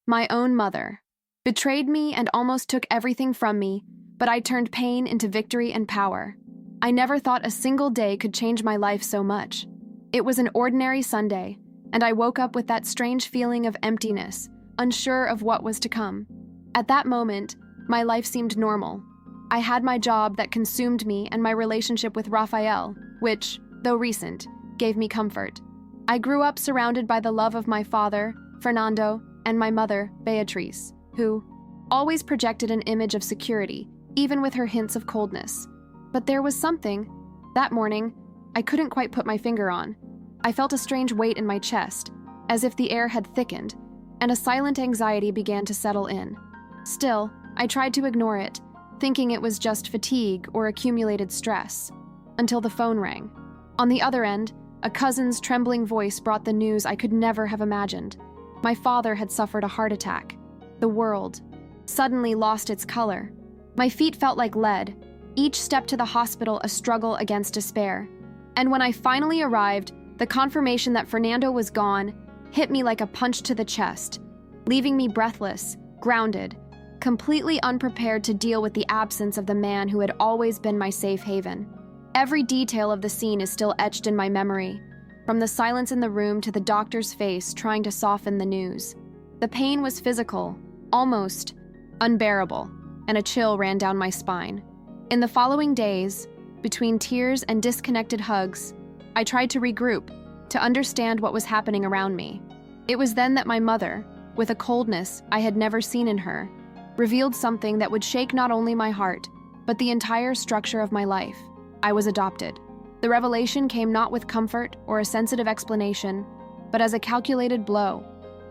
My own mother. Betrayed me and almost took everything from me, but I turned pain into victory and power. I never thought a single day could change my life so much. It was an ordinary Sunday, and I woke up with that strange feeling of emptiness, unsure of what was to come. At that moment, my life seemed normal. I had my job that consumed me and my relationship with Raphael, which, though recent, gave me comfort. I grew up surrounded by the love of my father, Fernando, and my mother, Beatrice, who always projected an image of security, even with her hints of coldness. But there was something, that morning, I couldn't quite put my finger on. I felt a strange weight in my chest, as if the air had thickened, and a silent anxiety began to settle in. Still, I tried to ignore it, thinking it was just fatigue or accumulated stress, until the phone rang. On the other end, a cousin's trembling voice brought the news I could never have imagined. My father had suffered a heart attack. The world suddenly lost its color. My feet felt like lead, each step to the hospital a struggle against despair. And when I finally arrived, the confirmation that Fernando was gone hit me like a punch to the chest, leaving me breathless, grounded, completely unprepared to deal with the absence of the man who had always been my safe haven. Every detail of the scene is still etched in my memory, from the silence in the room to the doctor's face trying to soften the news. The pain was physical, almost unbearable, and a chill ran down my spine. In the following days, between tears and disconnected hugs, I tried to regroup, to understand what was happening around me. It was then that my mother, with a coldness I had never seen in her, revealed something that would shake not only my heart, but the entire structure of my life. I was adopted. The revelation came not with comfort or a sensitive explanation, but as a calculated blow,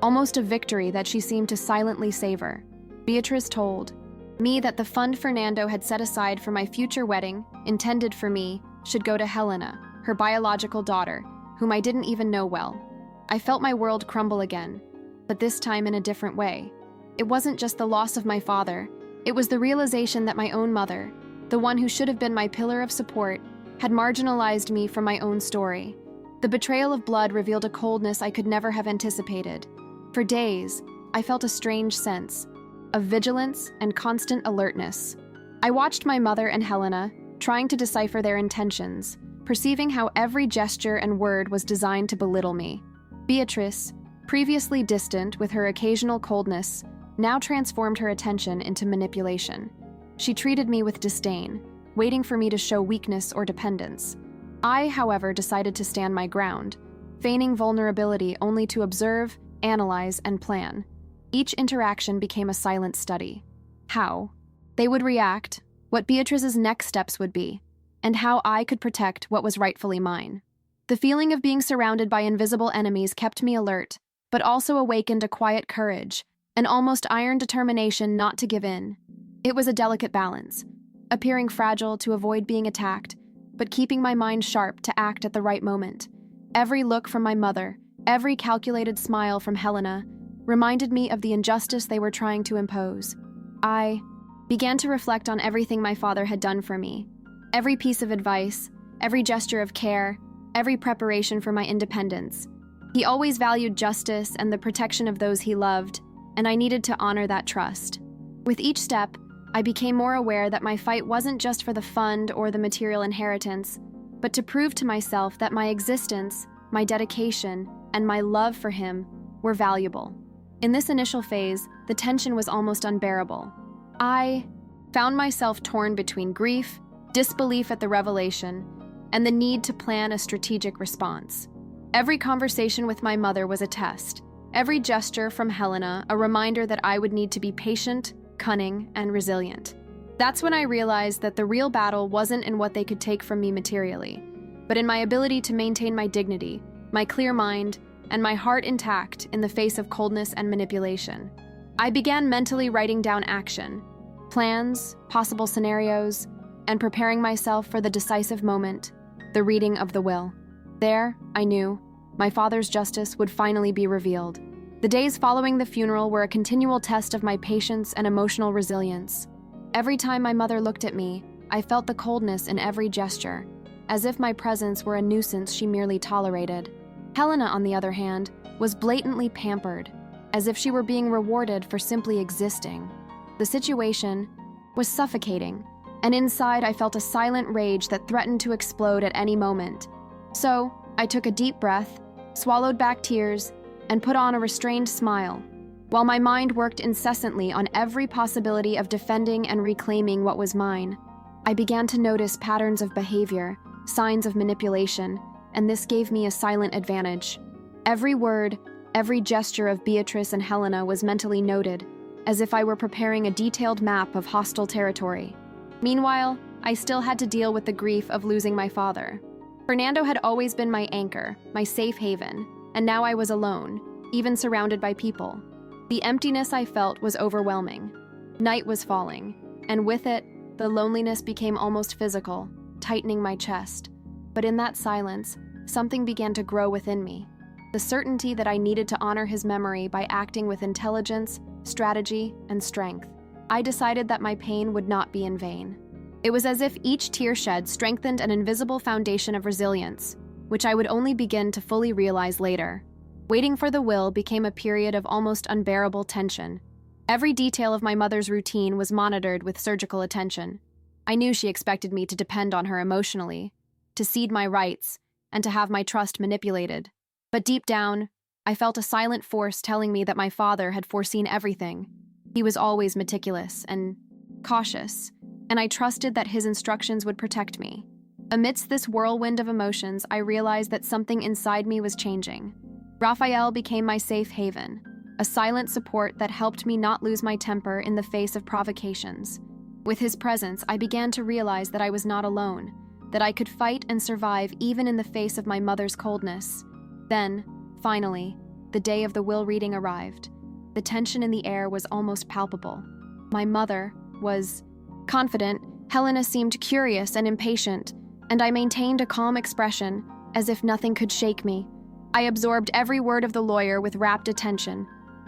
almost a victory that she seemed to silently savor. Beatrice told me that the fund Fernando had set aside for my future wedding, intended for me, should go to Helena, her biological daughter, whom I didn't even know well. I felt my world crumble again, but this time in a different way. It wasn't just the loss of my father, it was the realization that my own mother, the one who should have been my pillar of support, had marginalized me from my own story. The betrayal of blood revealed a coldness I could never have anticipated. For days, I felt a strange sense of vigilance and constant alertness. I watched my mother and Helena, trying to decipher their intentions, perceiving how every gesture and word was designed to belittle me. Beatrice, previously distant with her occasional coldness, now transformed her attention into manipulation. She treated me with disdain, waiting for me to show weakness or dependence. I, however, decided to stand my ground, feigning vulnerability only to observe, analyze, and plan. Each interaction became a silent study. How they would react, what Beatrice's next steps would be, and how I could protect what was rightfully mine. The feeling of being surrounded by invisible enemies kept me alert, but also awakened a quiet courage, an almost iron determination not to give in. It was a delicate balance, appearing fragile to avoid being attacked, but keeping my mind sharp to act at the right moment. Every look from my mother, every calculated smile from Helena, reminded me of the injustice they were trying to impose. I began to reflect on everything my father had done for me. Every piece of advice, every gesture of care, every preparation for my independence. He always valued justice and the protection of those he loved, and I needed to honor that trust. With each step, I became more aware that my fight wasn't just for the fund or the material inheritance, but to prove to myself that my existence, my dedication, and my love for him were valuable. In this initial phase, the tension was almost unbearable. I found myself torn between grief, disbelief at the revelation, and the need to plan a strategic response. Every conversation with my mother was a test. Every gesture from Helena a reminder that I would need to be patient, cunning, and resilient. That's when I realized that the real battle wasn't in what they could take from me materially, but in my ability to maintain my dignity, my clear mind, and my heart intact in the face of coldness and manipulation. I began mentally writing down action, plans, possible scenarios, and preparing myself for the decisive moment, the reading of the will. There, I knew, my father's justice would finally be revealed. The days following the funeral were a continual test of my patience and emotional resilience. Every time my mother looked at me, I felt the coldness in every gesture, as if my presence were a nuisance she merely tolerated. Helena, on the other hand, was blatantly pampered. as if she were being rewarded for simply existing. The situation was suffocating, and inside I felt a silent rage that threatened to explode at any moment. So, I took a deep breath, swallowed back tears, and put on a restrained smile, while my mind worked incessantly on every possibility of defending and reclaiming what was mine. I began to notice patterns of behavior, signs of manipulation, and this gave me a silent advantage. Every word, every gesture of Beatrice and Helena was mentally noted, as if I were preparing a detailed map of hostile territory. Meanwhile, I still had to deal with the grief of losing my father. Fernando had always been my anchor, my safe haven, and now I was alone, even surrounded by people. The emptiness I felt was overwhelming. Night was falling, and with it, the loneliness became almost physical, tightening my chest. But in that silence, something began to grow within me. The certainty that I needed to honor his memory by acting with intelligence, strategy, and strength. I decided that my pain would not be in vain. It was as if each tear shed strengthened an invisible foundation of resilience, which I would only begin to fully realize later. Waiting for the will became a period of almost unbearable tension. Every detail of my mother's routine was monitored with surgical attention. I knew she expected me to depend on her emotionally, to cede my rights, and to have my trust manipulated. But deep down, I felt a silent force telling me that my father had foreseen everything. He was always meticulous and cautious, and I trusted that his instructions would protect me. Amidst this whirlwind of emotions, I realized that something inside me was changing. Raphael became my safe haven, a silent support that helped me not lose my temper in the face of provocations. With his presence, I began to realize that I was not alone, that I could fight and survive even in the face of my mother's coldness. Then, finally, the day of the will reading arrived. The tension in the air was almost palpable. My mother was confident, Helena seemed curious and impatient, and I maintained a calm expression, as if nothing could shake me. I absorbed every word of the lawyer with rapt attention.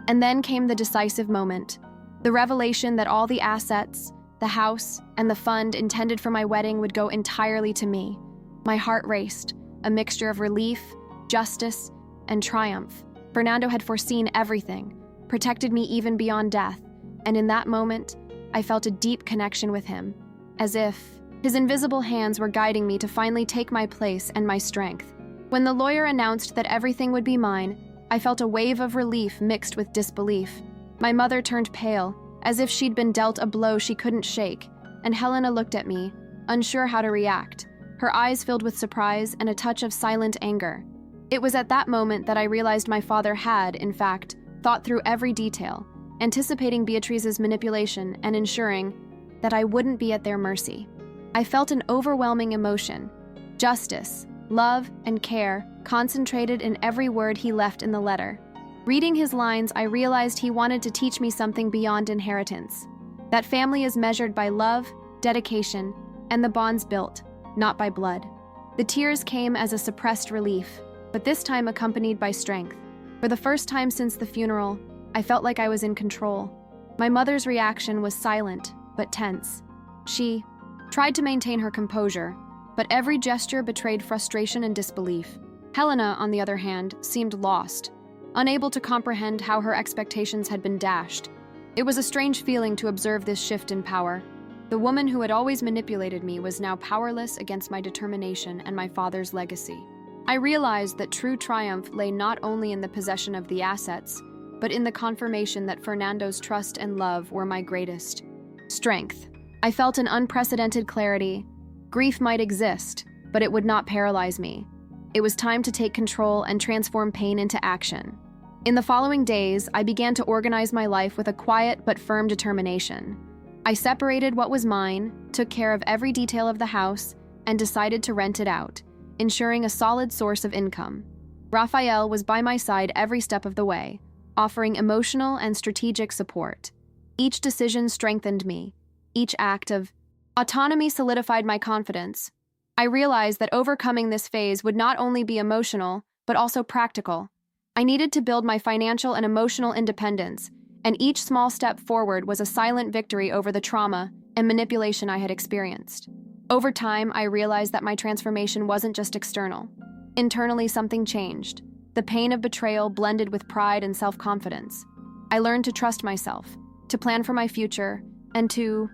And then came the decisive moment, the revelation that all the assets, the house, and the fund intended for my wedding would go entirely to me. My heart raced, a mixture of relief, justice, and triumph. Fernando had foreseen everything, protected me even beyond death, and in that moment, I felt a deep connection with him, as if his invisible hands were guiding me to finally take my place and my strength. When the lawyer announced that everything would be mine, I felt a wave of relief mixed with disbelief. My mother turned pale, as if she'd been dealt a blow she couldn't shake, and Helena looked at me, unsure how to react, her eyes filled with surprise and a touch of silent anger. It was at that moment that I realized my father had, in fact, thought through every detail, anticipating Beatrice's manipulation and ensuring that I wouldn't be at their mercy. I felt an overwhelming emotion, justice, love, and care concentrated in every word he left in the letter. Reading his lines, I realized he wanted to teach me something beyond inheritance. That family is measured by love, dedication, and the bonds built, not by blood. The tears came as a suppressed relief, but this time accompanied by strength. For the first time since the funeral, I felt like I was in control. My mother's reaction was silent, but tense. She tried to maintain her composure, but every gesture betrayed frustration and disbelief. Helena, on the other hand, seemed lost, unable to comprehend how her expectations had been dashed. It was a strange feeling to observe this shift in power. The woman who had always manipulated me was now powerless against my determination and my father's legacy. I realized that true triumph lay not only in the possession of the assets, but in the confirmation that Fernando's trust and love were my greatest strength. I felt an unprecedented clarity. Grief might exist, but it would not paralyze me. It was time to take control and transform pain into action. In the following days, I began to organize my life with a quiet but firm determination. I separated what was mine, took care of every detail of the house, and decided to rent it out, ensuring a solid source of income. Raphael was by my side every step of the way, offering emotional and strategic support. Each decision strengthened me. Each act of autonomy solidified my confidence. I realized that overcoming this phase would not only be emotional, but also practical. I needed to build my financial and emotional independence, and each small step forward was a silent victory over the trauma and manipulation I had experienced. Over time, I realized that my transformation wasn't just external. Internally, something changed. The pain of betrayal blended with pride and self-confidence. I learned to trust myself, to plan for my future, and to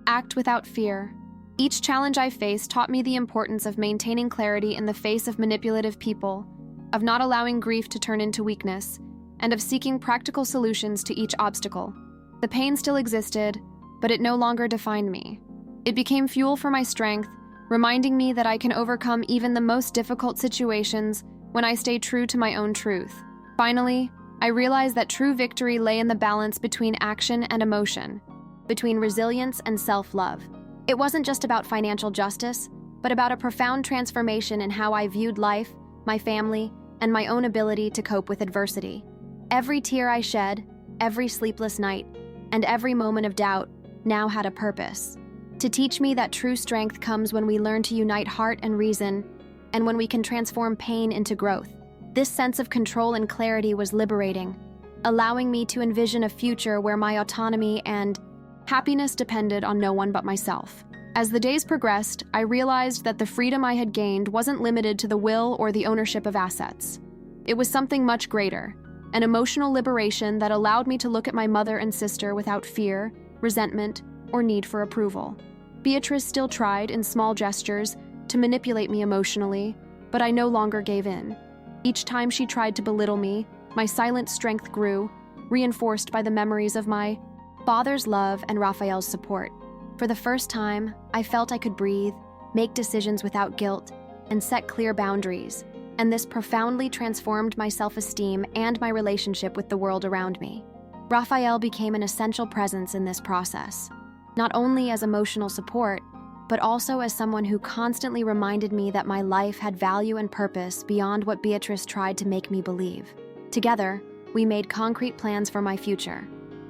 act without fear. Each challenge I faced taught me the importance of maintaining clarity in the face of manipulative people, of not allowing grief to turn into weakness, and of seeking practical solutions to each obstacle. The pain still existed, but it no longer defined me. It became fuel for my strength, reminding me that I can overcome even the most difficult situations when I stay true to my own truth. Finally, I realized that true victory lay in the balance between action and emotion, between resilience and self-love. It wasn't just about financial justice, but about a profound transformation in how I viewed life, my family, and my own ability to cope with adversity. Every tear I shed, every sleepless night, and every moment of doubt now had a purpose. To teach me that true strength comes when we learn to unite heart and reason, and when we can transform pain into growth. This sense of control and clarity was liberating, allowing me to envision a future where my autonomy and happiness depended on no one but myself. As the days progressed, I realized that the freedom I had gained wasn't limited to the will or the ownership of assets. It was something much greater, an emotional liberation that allowed me to look at my mother and sister without fear, resentment, or need for approval. Beatrice still tried, in small gestures, to manipulate me emotionally, but I no longer gave in. Each time she tried to belittle me, my silent strength grew, reinforced by the memories of my father's love and Raphael's support. For the first time, I felt I could breathe, make decisions without guilt, and set clear boundaries, and this profoundly transformed my self-esteem and my relationship with the world around me. Raphael became an essential presence in this process, not only as emotional support, but also as someone who constantly reminded me that my life had value and purpose beyond what Beatrice tried to make me believe. Together, we made concrete plans for my future: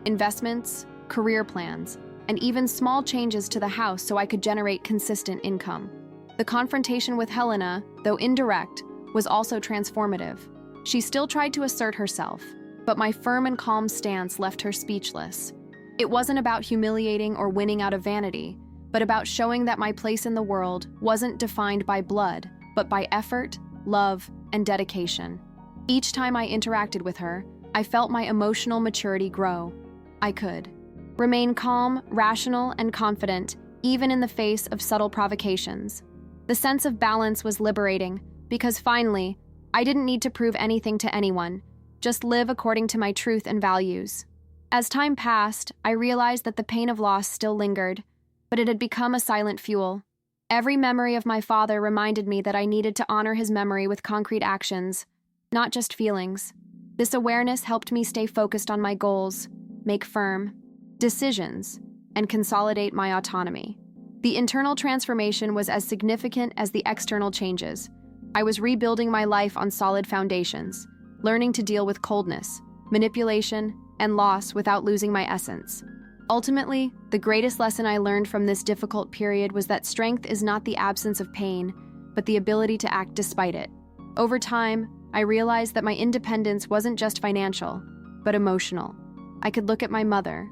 investments, career plans, and even small changes to the house so I could generate consistent income. The confrontation with Helena, though indirect, was also transformative. She still tried to assert herself, but my firm and calm stance left her speechless. It wasn't about humiliating or winning out of vanity, but about showing that my place in the world wasn't defined by blood, but by effort, love, and dedication. Each time I interacted with her, I felt my emotional maturity grow. I could remain calm, rational, and confident, even in the face of subtle provocations. The sense of balance was liberating, because finally, I didn't need to prove anything to anyone, just live according to my truth and values. As time passed, I realized that the pain of loss still lingered, but it had become a silent fuel. Every memory of my father reminded me that I needed to honor his memory with concrete actions, not just feelings. This awareness helped me stay focused on my goals, make firm decisions, and consolidate my autonomy. The internal transformation was as significant as the external changes. I was rebuilding my life on solid foundations, learning to deal with coldness, manipulation, and loss without losing my essence. Ultimately, the greatest lesson I learned from this difficult period was that strength is not the absence of pain, but the ability to act despite it. Over time, I realized that my independence wasn't just financial, but emotional. I could look at my mother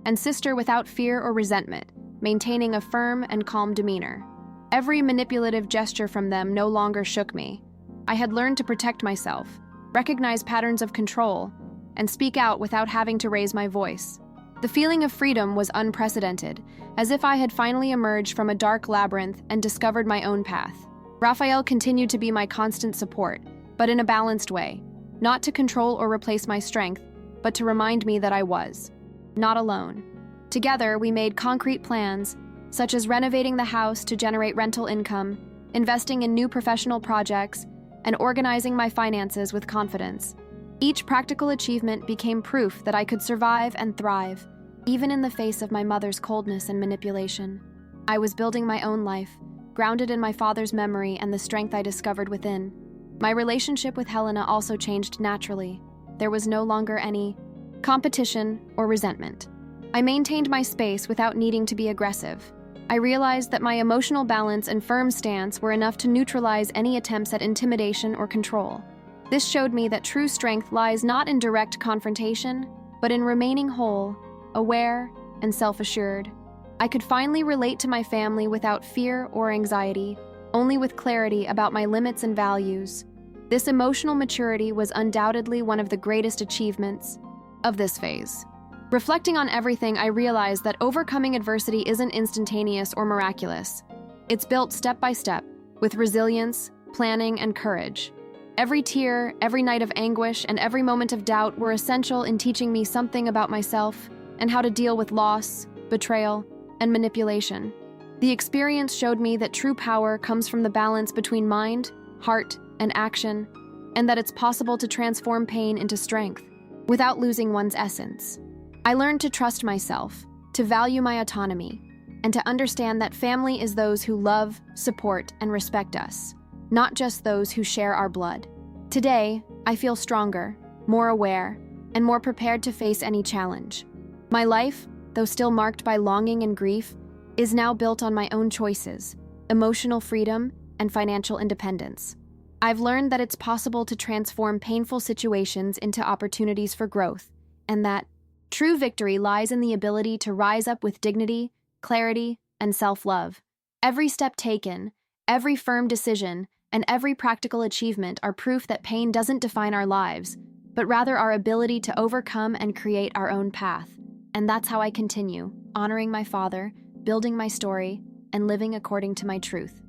and sister without fear or resentment, maintaining a firm and calm demeanor. Every manipulative gesture from them no longer shook me. I had learned to protect myself, recognize patterns of control, and speak out without having to raise my voice. The feeling of freedom was unprecedented, as if I had finally emerged from a dark labyrinth and discovered my own path. Raphael continued to be my constant support, but in a balanced way, not to control or replace my strength, but to remind me that I was not alone. Together, we made concrete plans, such as renovating the house to generate rental income, investing in new professional projects, and organizing my finances with confidence. Each practical achievement became proof that I could survive and thrive, even in the face of my mother's coldness and manipulation. I was building my own life, grounded in my father's memory and the strength I discovered within. My relationship with Helena also changed naturally. There was no longer any competition or resentment. I maintained my space without needing to be aggressive. I realized that my emotional balance and firm stance were enough to neutralize any attempts at intimidation or control. This showed me that true strength lies not in direct confrontation, but in remaining whole, aware, and self-assured. I could finally relate to my family without fear or anxiety, only with clarity about my limits and values. This emotional maturity was undoubtedly one of the greatest achievements of this phase. Reflecting on everything, I realized that overcoming adversity isn't instantaneous or miraculous. It's built step by step, with resilience, planning, and courage. Every tear, every night of anguish, and every moment of doubt were essential in teaching me something about myself and how to deal with loss, betrayal, and manipulation. The experience showed me that true power comes from the balance between mind, heart, and action, and that it's possible to transform pain into strength without losing one's essence. I learned to trust myself, to value my autonomy, and to understand that family is those who love, support, and respect us, not just those who share our blood. Today, I feel stronger, more aware, and more prepared to face any challenge. My life, though still marked by longing and grief, is now built on my own choices, emotional freedom, and financial independence. I've learned that it's possible to transform painful situations into opportunities for growth, and that true victory lies in the ability to rise up with dignity, clarity, and self-love. Every step taken, every firm decision, and every practical achievement are proof that pain doesn't define our lives, but rather our ability to overcome and create our own path. And that's how I continue, honoring my father, building my story, and living according to my truth.